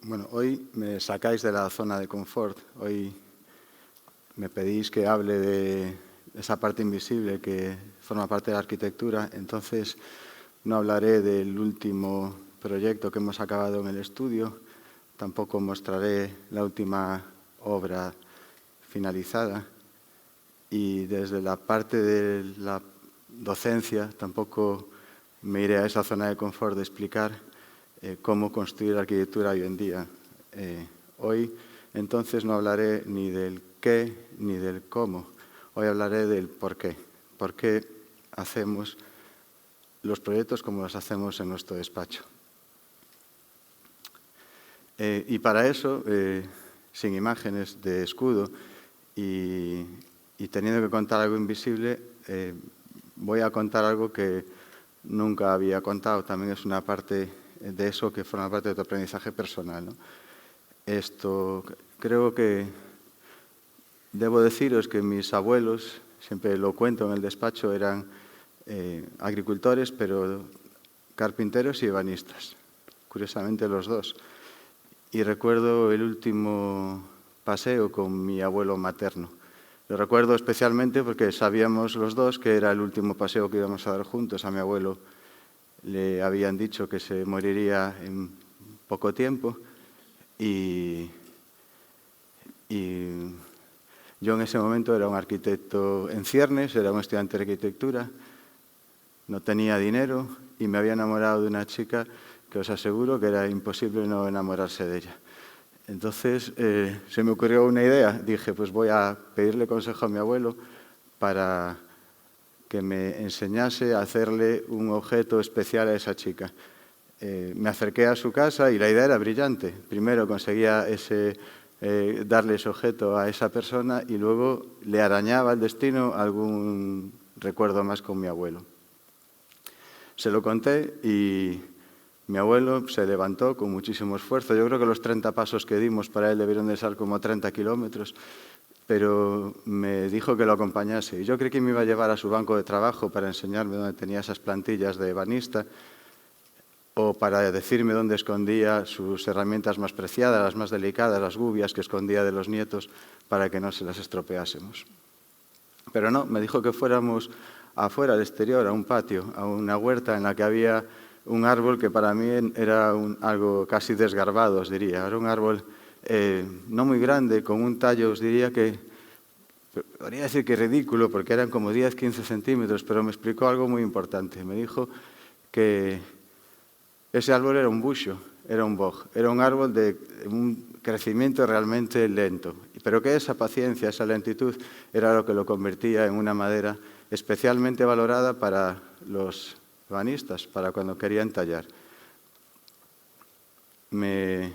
Bueno, hoy me sacáis de la zona de confort. Hoy me pedís que hable de esa parte invisible que forma parte de la arquitectura. Entonces, no hablaré del último proyecto que hemos acabado en el estudio. Tampoco mostraré la última obra finalizada. Y desde la parte de la docencia tampoco me iré a esa zona de confort de explicar cómo construir arquitectura hoy en día. Hoy, entonces, no hablaré ni del qué ni del cómo. Hoy hablaré del por qué. Por qué hacemos los proyectos como los hacemos en nuestro despacho. Y para eso, sin imágenes de escudo y teniendo que contar algo invisible, voy a contar algo que nunca había contado. También es una parte de eso que forma parte de tu aprendizaje personal, ¿no? Esto, creo que debo deciros que mis abuelos, siempre lo cuento en el despacho, eran agricultores, pero carpinteros y ebanistas, curiosamente los dos. Y recuerdo el último paseo con mi abuelo materno. Lo recuerdo especialmente porque sabíamos los dos que era el último paseo que íbamos a dar juntos. A mi abuelo le habían dicho que se moriría en poco tiempo y yo en ese momento era un arquitecto en ciernes, era un estudiante de arquitectura, no tenía dinero y me había enamorado de una chica que os aseguro que era imposible no enamorarse de ella. Entonces se me ocurrió una idea, dije pues voy a pedirle consejo a mi abuelo para que me enseñase a hacerle un objeto especial a esa chica. Me acerqué a su casa y la idea era brillante. Primero conseguía darle ese objeto a esa persona y luego le arañaba el destino algún recuerdo más con mi abuelo. Se lo conté y mi abuelo se levantó con muchísimo esfuerzo. Yo creo que los 30 pasos que dimos para él debieron de ser como 30 kilómetros, pero me dijo que lo acompañase. Y yo creí que me iba a llevar a su banco de trabajo para enseñarme dónde tenía esas plantillas de ebanista o para decirme dónde escondía sus herramientas más preciadas, las más delicadas, las gubias que escondía de los nietos para que no se las estropeásemos. Pero no, me dijo que fuéramos afuera, al exterior, a un patio, a una huerta en la que había un árbol que para mí era algo casi desgarbado, os diría. Era un árbol no muy grande, con un tallo, os diría que, podría decir que ridículo, porque eran como 10-15 centímetros, pero me explicó algo muy importante. Me dijo que ese árbol era un buxo, era un boj, era un árbol de un crecimiento realmente lento, pero que esa paciencia, esa lentitud, era lo que lo convertía en una madera especialmente valorada para los ebanistas, para cuando querían tallar. Me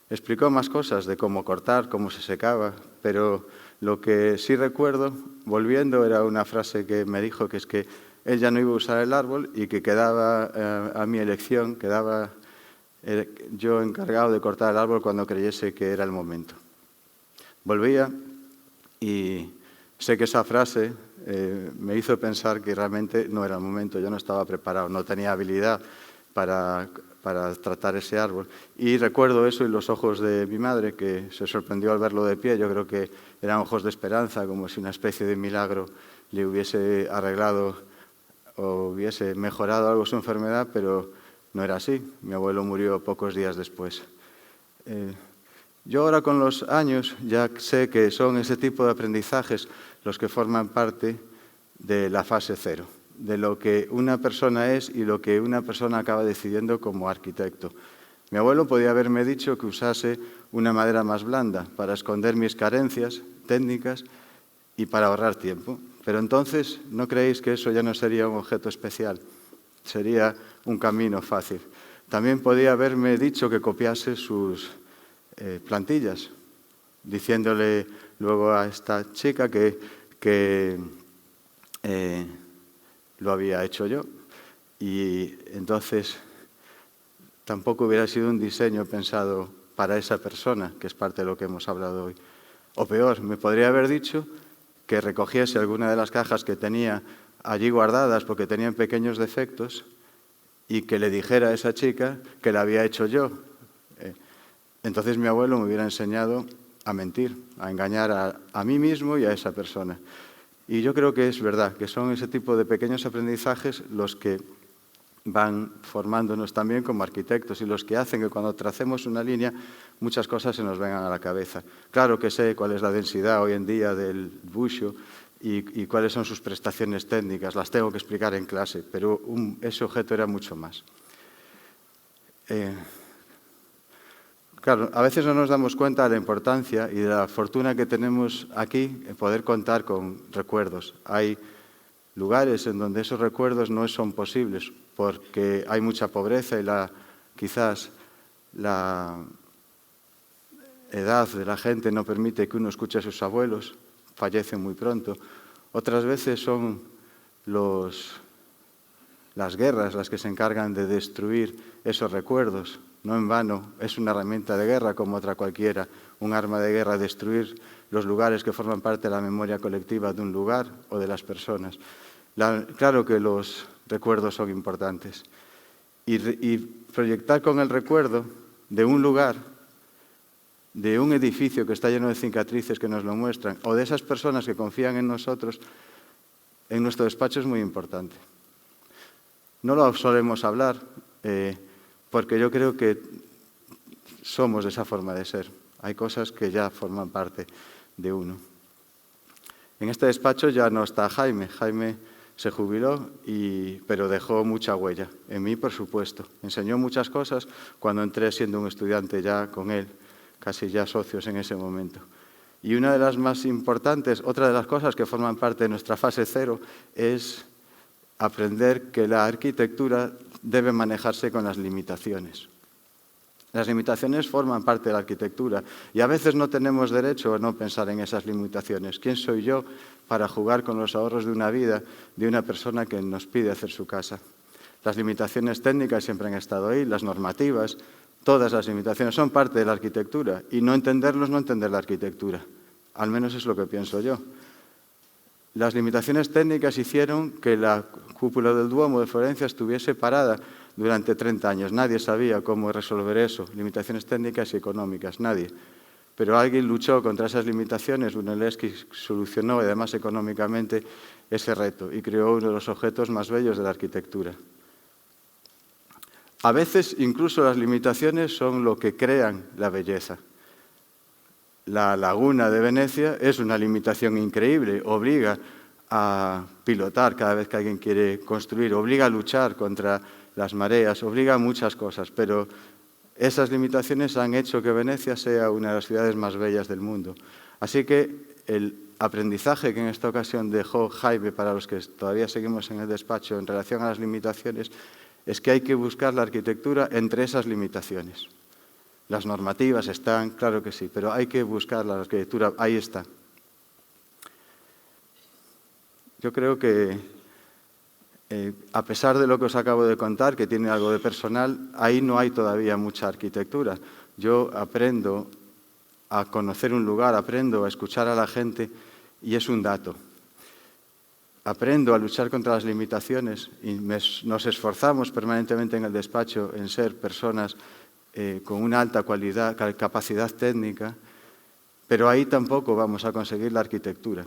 explicó más cosas de cómo cortar, cómo se secaba, pero lo que sí recuerdo, volviendo, era una frase que me dijo, que es que él ya no iba a usar el árbol y que quedaba a mi elección, quedaba yo encargado de cortar el árbol cuando creyese que era el momento. Volvía y sé que esa frase me hizo pensar que realmente no era el momento, yo no estaba preparado, no tenía habilidad para tratar ese árbol. Y recuerdo eso y los ojos de mi madre, que se sorprendió al verlo de pie. Yo creo que eran ojos de esperanza, como si una especie de milagro le hubiese arreglado o hubiese mejorado algo su enfermedad, pero no era así. Mi abuelo murió pocos días después. Yo ahora con los años ya sé que son ese tipo de aprendizajes los que forman parte de la fase cero, de lo que una persona es y lo que una persona acaba decidiendo como arquitecto. Mi abuelo podía haberme dicho que usase una madera más blanda para esconder mis carencias técnicas y para ahorrar tiempo. Pero entonces, ¿no creéis que eso ya no sería un objeto especial? Sería un camino fácil. También podía haberme dicho que copiase sus plantillas, diciéndole luego a esta chica que lo había hecho yo. Y entonces tampoco hubiera sido un diseño pensado para esa persona, que es parte de lo que hemos hablado hoy. O peor, me podría haber dicho que recogiese alguna de las cajas que tenía allí guardadas porque tenían pequeños defectos y que le dijera a esa chica que la había hecho yo. entonces mi abuelo me hubiera enseñado a mentir, a engañar a mí mismo y a esa persona. Y yo creo que es verdad, que son ese tipo de pequeños aprendizajes los que van formándonos también como arquitectos y los que hacen que cuando tracemos una línea muchas cosas se nos vengan a la cabeza. Claro que sé cuál es la densidad hoy en día del buxo y cuáles son sus prestaciones técnicas, las tengo que explicar en clase, pero ese objeto era mucho más. Claro, a veces no nos damos cuenta de la importancia y de la fortuna que tenemos aquí en poder contar con recuerdos. Hay lugares en donde esos recuerdos no son posibles porque hay mucha pobreza y quizás la edad de la gente no permite que uno escuche a sus abuelos, fallecen muy pronto. Otras veces son las guerras las que se encargan de destruir esos recuerdos. No en vano, es una herramienta de guerra como otra cualquiera, un arma de guerra, destruir los lugares que forman parte de la memoria colectiva de un lugar o de las personas. Claro que los recuerdos son importantes. Y proyectar con el recuerdo de un lugar, de un edificio que está lleno de cicatrices que nos lo muestran, o de esas personas que confían en nosotros, en nuestro despacho es muy importante. No lo solemos hablar, porque yo creo que somos de esa forma de ser. Hay cosas que ya forman parte de uno. En este despacho ya no está Jaime. Jaime se jubiló, pero dejó mucha huella. En mí, por supuesto. Enseñó muchas cosas cuando entré siendo un estudiante ya con él, casi ya socios en ese momento. Y una de las más importantes, otra de las cosas que forman parte de nuestra fase cero, es aprender que la arquitectura debe manejarse con las limitaciones. Las limitaciones forman parte de la arquitectura y a veces no tenemos derecho a no pensar en esas limitaciones. ¿Quién soy yo para jugar con los ahorros de una vida de una persona que nos pide hacer su casa? Las limitaciones técnicas siempre han estado ahí, las normativas, todas las limitaciones son parte de la arquitectura y no entenderlos no entender la arquitectura. Al menos es lo que pienso yo. Las limitaciones técnicas hicieron que la cúpula del Duomo de Florencia estuviese parada durante 30 años. Nadie sabía cómo resolver eso, limitaciones técnicas y económicas, nadie. Pero alguien luchó contra esas limitaciones, Brunelleschi solucionó, además económicamente, ese reto y creó uno de los objetos más bellos de la arquitectura. A veces, incluso las limitaciones son lo que crean la belleza. La laguna de Venecia es una limitación increíble, obliga a pilotar cada vez que alguien quiere construir, obliga a luchar contra las mareas, obliga a muchas cosas, pero esas limitaciones han hecho que Venecia sea una de las ciudades más bellas del mundo. Así que el aprendizaje que en esta ocasión dejó Jaime para los que todavía seguimos en el despacho en relación a las limitaciones es que hay que buscar la arquitectura entre esas limitaciones. Las normativas están, claro que sí, pero hay que buscar la arquitectura, ahí está. Yo creo que, a pesar de lo que os acabo de contar, que tiene algo de personal, ahí no hay todavía mucha arquitectura. Yo aprendo a conocer un lugar, aprendo a escuchar a la gente y es un dato. Aprendo a luchar contra las limitaciones y nos esforzamos permanentemente en el despacho en ser personas con una alta capacidad técnica, pero ahí tampoco vamos a conseguir la arquitectura.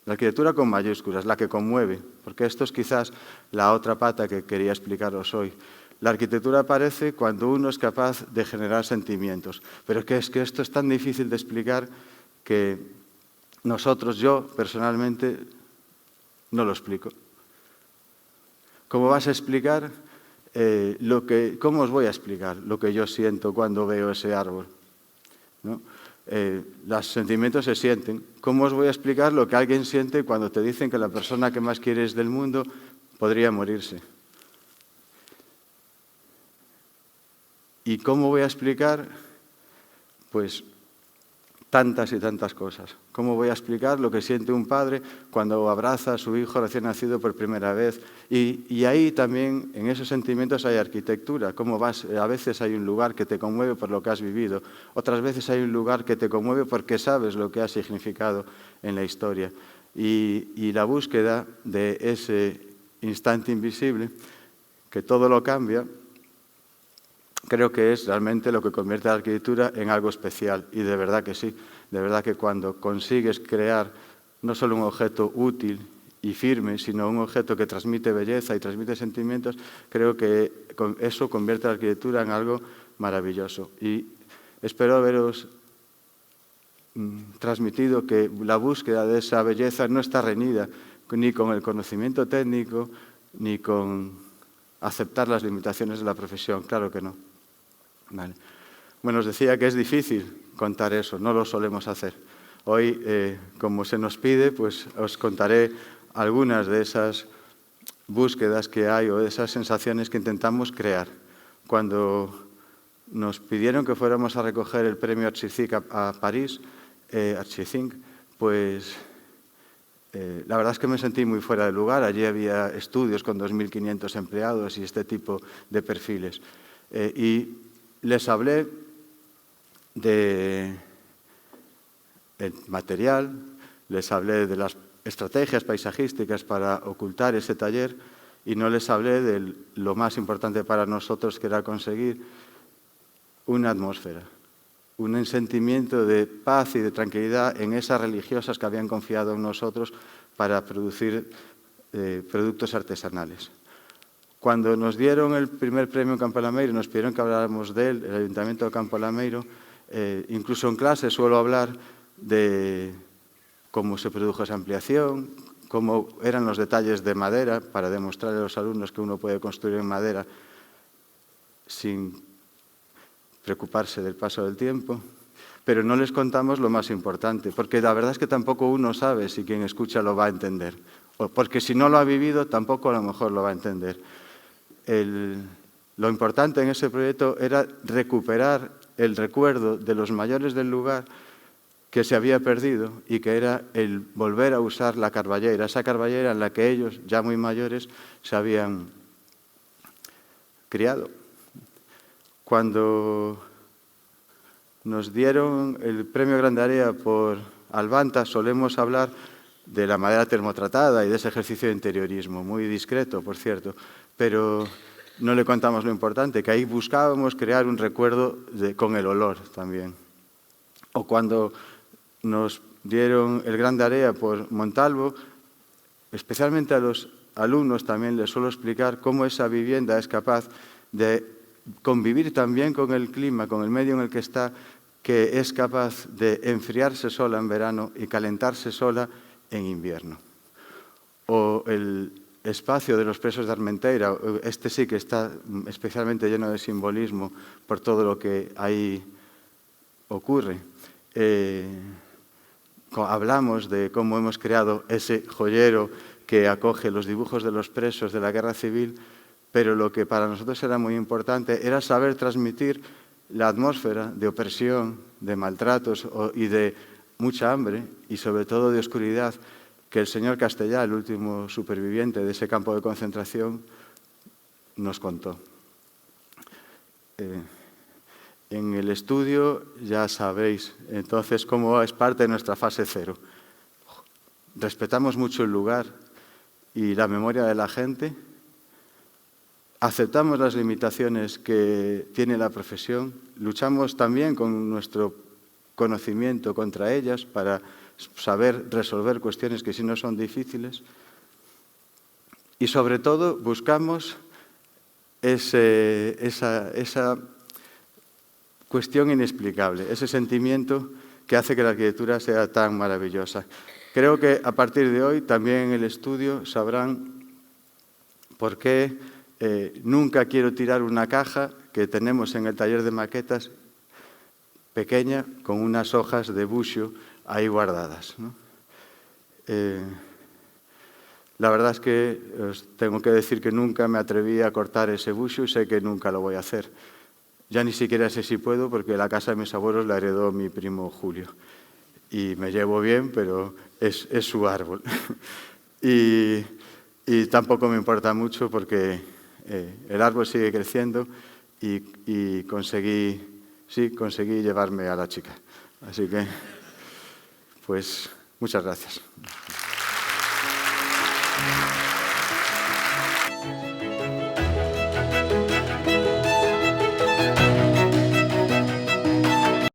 La arquitectura con mayúsculas, la que conmueve, porque esto es quizás la otra pata que quería explicaros hoy. La arquitectura aparece cuando uno es capaz de generar sentimientos, pero es que esto es tan difícil de explicar que yo personalmente, no lo explico. ¿Cómo vas a explicar cómo os voy a explicar lo que yo siento cuando veo ese árbol? ¿No? Los sentimientos se sienten. ¿Cómo os voy a explicar lo que alguien siente cuando te dicen que la persona que más quieres del mundo podría morirse? ¿Y cómo voy a explicar? Pues tantas y tantas cosas. ¿Cómo voy a explicar lo que siente un padre cuando abraza a su hijo recién nacido por primera vez? Y ahí también, en esos sentimientos hay arquitectura. A veces hay un lugar que te conmueve por lo que has vivido, otras veces hay un lugar que te conmueve porque sabes lo que ha significado en la historia. Y la búsqueda de ese instante invisible, que todo lo cambia, creo que es realmente lo que convierte a la arquitectura en algo especial. Y de verdad que sí, de verdad que cuando consigues crear no solo un objeto útil y firme, sino un objeto que transmite belleza y transmite sentimientos, creo que eso convierte a la arquitectura en algo maravilloso. Y espero haberos transmitido que la búsqueda de esa belleza no está reñida ni con el conocimiento técnico, ni con aceptar las limitaciones de la profesión, claro que no. Vale. Bueno, os decía que es difícil contar eso, no lo solemos hacer. Hoy, como se nos pide, pues os contaré algunas de esas búsquedas que hay o de esas sensaciones que intentamos crear. Cuando nos pidieron que fuéramos a recoger el premio Archicinc a París, Archicinc, pues la verdad es que me sentí muy fuera de lugar. Allí había estudios con 2.500 empleados y este tipo de perfiles. Y les hablé del material, les hablé de las estrategias paisajísticas para ocultar ese taller y no les hablé de lo más importante para nosotros, que era conseguir una atmósfera, un sentimiento de paz y de tranquilidad en esas religiosas que habían confiado en nosotros para producir productos artesanales. Cuando nos dieron el primer premio en Campo Lameiro, nos pidieron que habláramos de él, el Ayuntamiento de Campo Lameiro, incluso en clase suelo hablar de cómo se produjo esa ampliación, cómo eran los detalles de madera, para demostrarle a los alumnos que uno puede construir en madera sin preocuparse del paso del tiempo, pero no les contamos lo más importante, porque la verdad es que tampoco uno sabe si quien escucha lo va a entender, o porque si no lo ha vivido tampoco a lo mejor lo va a entender. Lo importante en ese proyecto era recuperar el recuerdo de los mayores del lugar que se había perdido y que era el volver a usar la carballera, esa carballera en la que ellos, ya muy mayores, se habían criado. Cuando nos dieron el premio Grandarea por Albanta, solemos hablar de la madera termotratada y de ese ejercicio de interiorismo, muy discreto, por cierto, pero no le contamos lo importante, que ahí buscábamos crear un recuerdo con el olor también. O cuando nos dieron el Grandarea por Montalvo, especialmente a los alumnos también les suelo explicar cómo esa vivienda es capaz de convivir también con el clima, con el medio en el que está, que es capaz de enfriarse sola en verano y calentarse sola en invierno. O el espacio de los presos de Armenteira, este sí que está especialmente lleno de simbolismo por todo lo que ahí ocurre. Hablamos de cómo hemos creado ese joyero que acoge los dibujos de los presos de la Guerra Civil, pero lo que para nosotros era muy importante era saber transmitir la atmósfera de opresión, de maltratos y de mucha hambre y sobre todo de oscuridad que el señor Castellá, el último superviviente de ese campo de concentración, nos contó. En el estudio ya sabéis entonces cómo es parte de nuestra fase cero. Respetamos mucho el lugar y la memoria de la gente. Aceptamos las limitaciones que tiene la profesión, luchamos también con nuestro conocimiento contra ellas para saber resolver cuestiones que si no son difíciles y sobre todo buscamos esa cuestión inexplicable, ese sentimiento que hace que la arquitectura sea tan maravillosa. Creo que a partir de hoy también en el estudio sabrán por qué nunca quiero tirar una caja que tenemos en el taller de maquetas pequeña con unas hojas de buxo ahí guardadas, ¿no? La verdad es que os tengo que decir que nunca me atreví a cortar ese buxo y sé que nunca lo voy a hacer. Ya ni siquiera sé si puedo porque la casa de mis abuelos la heredó mi primo Julio. Y me llevo bien, pero es su árbol. y tampoco me importa mucho porque el árbol sigue creciendo y conseguí llevarme a la chica. Así que, pues, muchas gracias.